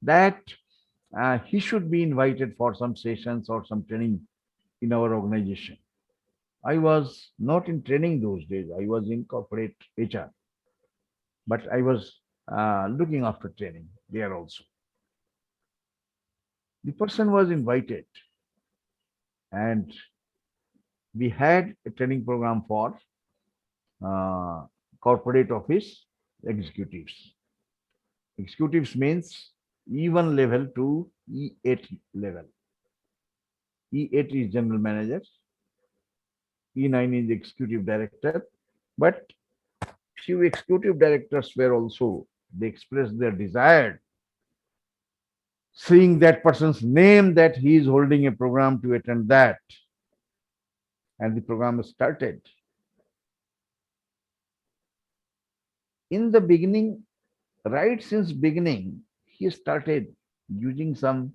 that he should be invited for some sessions or some training in our organization. I was not in training those days. I was in corporate HR, but I was looking after training there also. The person was invited, and we had a training program for corporate office executives. Executives means E1 level to E8 level. E8 is general manager, E9 is executive director, but few executive directors were also, they expressed their desire, seeing that person's name that he is holding a program to attend that. And the program started. In the beginning, right since beginning, he started using some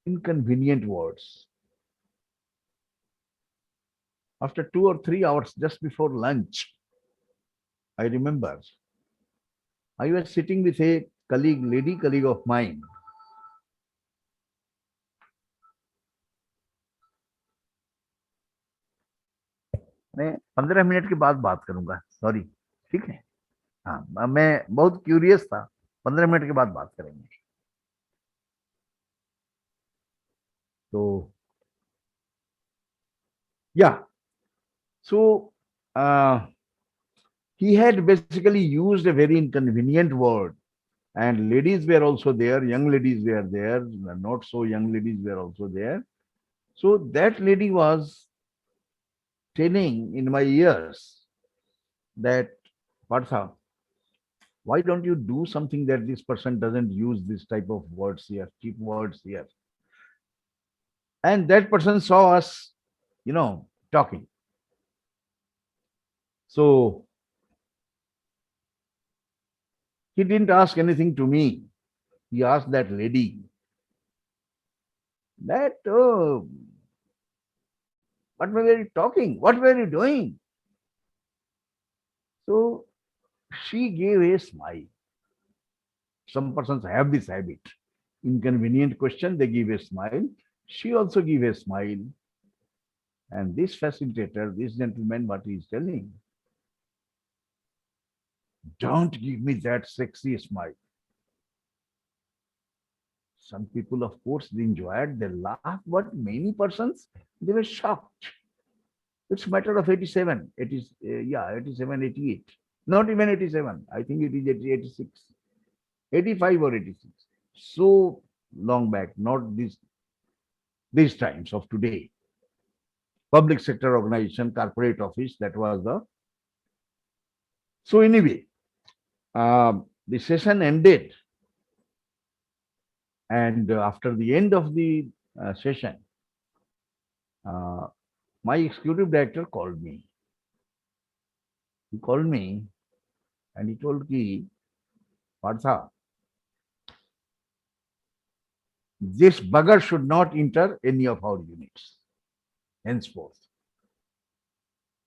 inconvenient words. After 2 or 3 hours, just before lunch, I remember I was sitting with a colleague, lady colleague of mine. मैं 15 minute के बाद बात करूंगा, sorry. ठीक है, हाँ, मैं बहुत क्यूरियस था. 15 मिनट के बाद बात करेंगे. तो yeah, so he had basically used a very inconvenient word, and ladies were also there, young ladies were there, not so young ladies were also there. So that lady was telling in my ears that, Partha, why don't you do something that this person doesn't use this type of words here, cheap words here? And that person saw us, talking. So he didn't ask anything to me. He asked that lady that, oh, what were you talking? What were you doing? So she gave a smile. Some persons have this habit. Inconvenient question, they give a smile. She also gave a smile. And this facilitator, this gentleman, what he is telling, don't give me that sexy smile. Some people, of course, they enjoyed, they laughed, but many persons, they were shocked. It's a matter of 87, 87, 88. Not even 87. I think it is 86, 85 or 86. So long back, not these times of today. Public sector organization, corporate office, that was the. So anyway, the session ended, and after the end of the session, uh, my executive director called me. He called me and he told me, Partha, this bugger should not enter any of our units henceforth.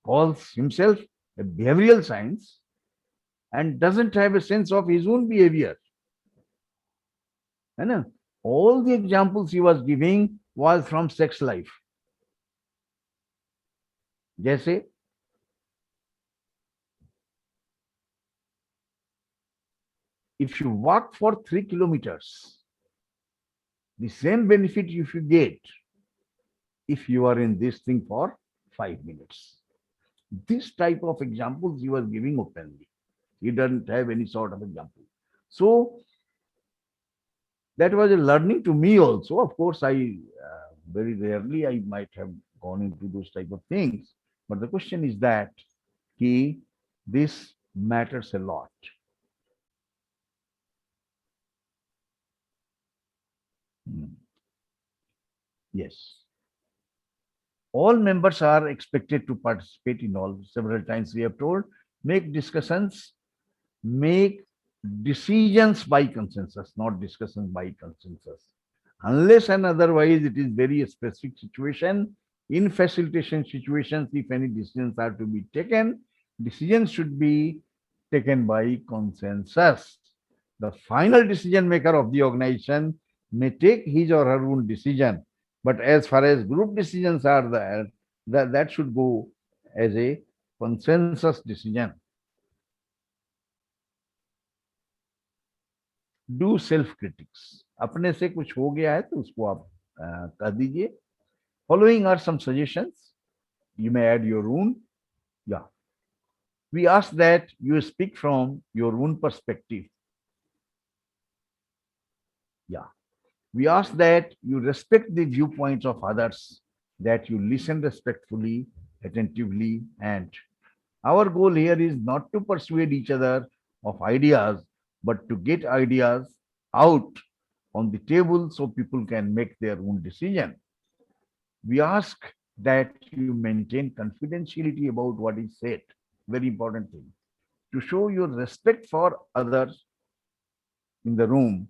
Calls himself a behavioral science and doesn't have a sense of his own behavior. है ना? All the examples he was giving was from sex life. जैसे if you walk for 3 kilometers, the same benefit if you get if you are in this thing for 5 minutes. This type of examples he was giving openly. He doesn't have any sort of example. So that was a learning to me also. Of course, I very rarely I might have gone into those type of things. But the question is that this matters a lot. Yes. All members are expected to participate in all. Several times we have told, make discussions, make decisions by consensus, not discussions by consensus. Unless and otherwise it is very specific situation. In facilitation situations, if any decisions are to be taken, decisions should be taken by consensus. The final decision maker of the organization may take his or her own decision, but as far as group decisions are there, that should go as a consensus decision. Do self critics. अपने से कुछ हो गया है तो उसको आप कह दीजिए. Following are some suggestions. You may add your own. Yeah. We ask that you speak from your own perspective. Yeah. We ask that you respect the viewpoints of others, that you listen respectfully, attentively, and our goal here is not to persuade each other of ideas, but to get ideas out on the table so people can make their own decision. We ask that you maintain confidentiality about what is said. Very important thing. To show your respect for others in the room,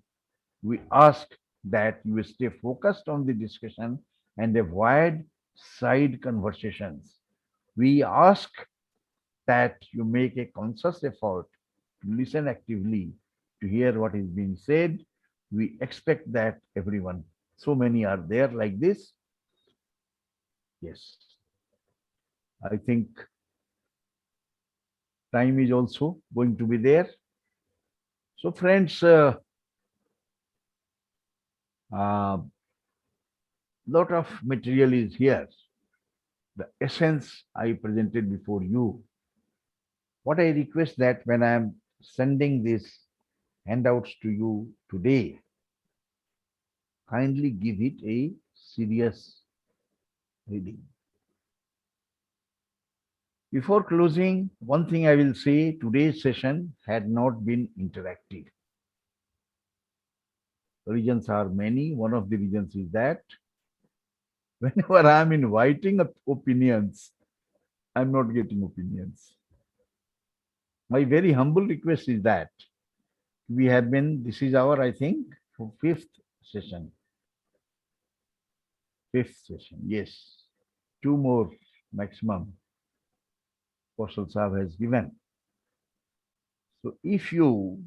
we ask that you stay focused on the discussion and avoid side conversations. We ask that you make a conscious effort to listen actively, to hear what is being said. We expect that everyone, so many are there like this. Yes. I think time is also going to be there. So friends, lot of material is here. The essence I presented before you. What I request that when I am sending these handouts to you today, kindly give it a serious reading. Before closing, one thing I will say, today's session had not been interactive. Reasons are many. One of the reasons is that whenever I am inviting opinions, I'm not getting opinions. My very humble request is that we have been, this is our, I think, fifth session. Fifth session, yes. 2 more maximum. Postal Sahib has given. So if you,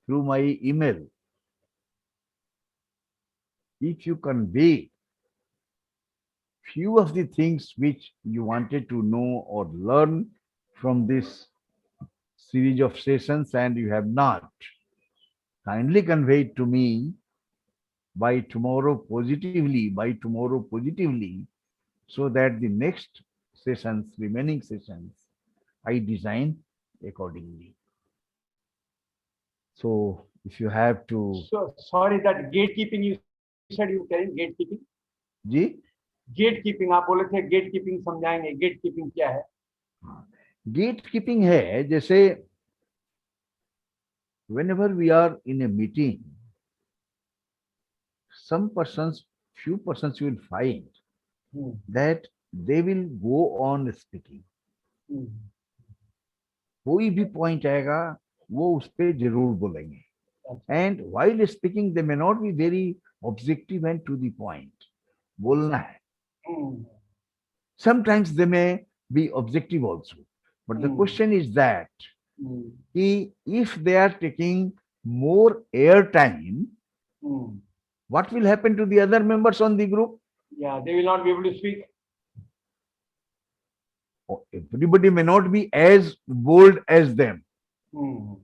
through my email, if you convey few of the things which you wanted to know or learn from this series of sessions and you have not, kindly convey it to me by tomorrow positively, so that the next sessions, remaining sessions, I design accordingly. So if you have to, So sorry, that gatekeeping you said you telling gatekeeping. Ji Gatekeeping आप बोले थे gatekeeping समझाएंगे. Gatekeeping क्या है? Gate keeping है जैसे whenever we are in a meeting, few persons you will find Hmm. that they will go on speaking. Hmm. कोई भी पॉइंट आएगा वो उस पे जरूर बोलेंगे. And while speaking, they may not be very objective and to the point. बोलना है. Hmm. Sometimes they may be objective also. But the question is that Hmm. if they are taking more air time, Hmm. what will happen to the other members on the group? Yeah, they will not be able to speak. Everybody may not be as bold as them. Hmm.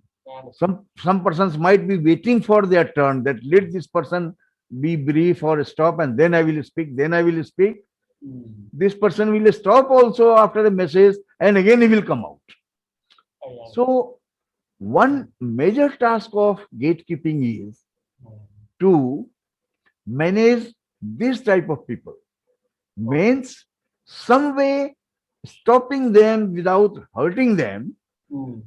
Some persons might be waiting for their turn, that let this person be brief or stop and then I will speak, then I will speak. Hmm. This person will stop also after the message and again he will come out. Yeah. So one major task of gatekeeping is to manage this type of people. Means some way stopping them without hurting them Hmm.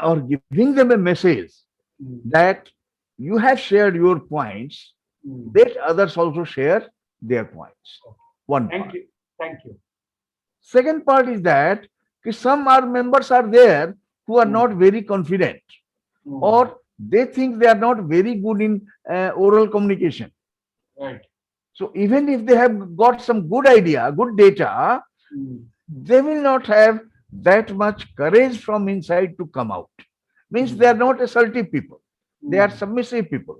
or giving them a message Hmm. that you have shared your points, Hmm. let others also share their points. One Thank part. you. Thank you. Second part is that some members are there who are not very confident, Hmm. or they think they are not very good in oral communication. Right. So even if they have got some good idea, good data, Hmm. they will not have that much courage from inside to come out. Means they are not assertive people. They are submissive people.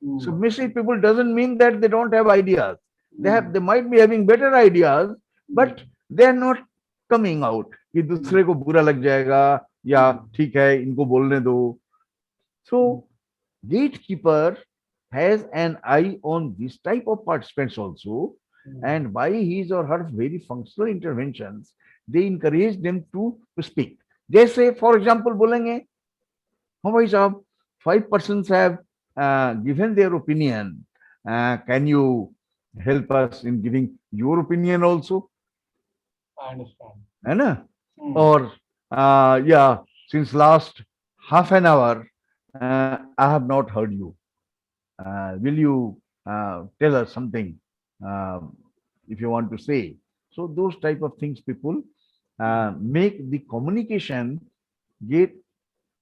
Hmm. Submissive people doesn't mean that they don't have ideas. They might be having better ideas, but they are not coming out. कि दूसरे को बुरा लग जाएगा या ठीक है इनको बोलने दो. So gatekeeper has an eye on this type of participants also, and by his or her very functional interventions, they encourage them to speak. जैसे for example बोलेंगे, हाँ भाई साहब, 5 persons have given their opinion. Can you help us in giving your opinion also? I understand. है ना? Hmm. Or yeah, since last half an hour, I have not heard you. Will you tell us something if you want to say? So those type of things people make the communication get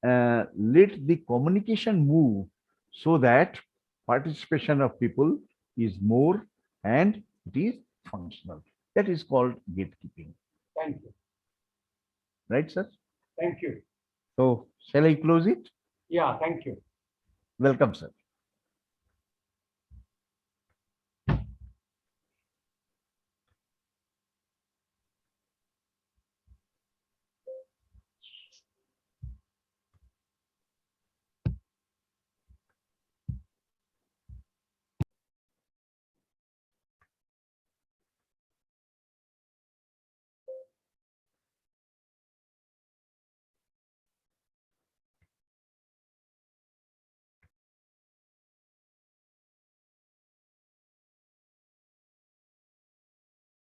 let the communication move so that participation of people is more and it is functional. That is called gatekeeping. Thank you. Right, sir? Thank you. So shall I close it? Yeah, thank you. Welcome, sir.